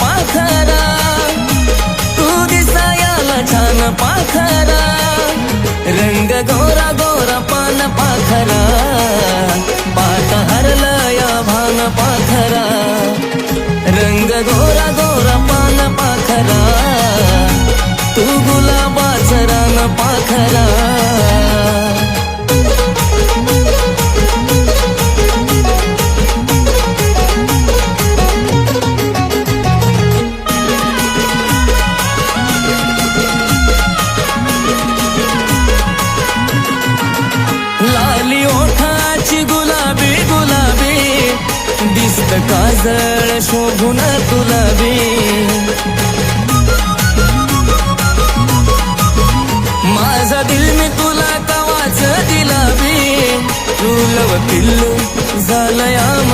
पाखरा, तू दिसायाला छान पाखरा, रंग गोरा गोरा पान पाखरा, पाट हरलं या भान पाखरा, रंग गोरा गोरा पान पाखरा, तू गुलाबाचं रान पाखरा. लाली ओठाची गुलाबी गुलाबी, दिसत काजळ शोभून तुला बी, माझा दिल मी तुला कवाच दिला बी, तुलव पिल्लू झालया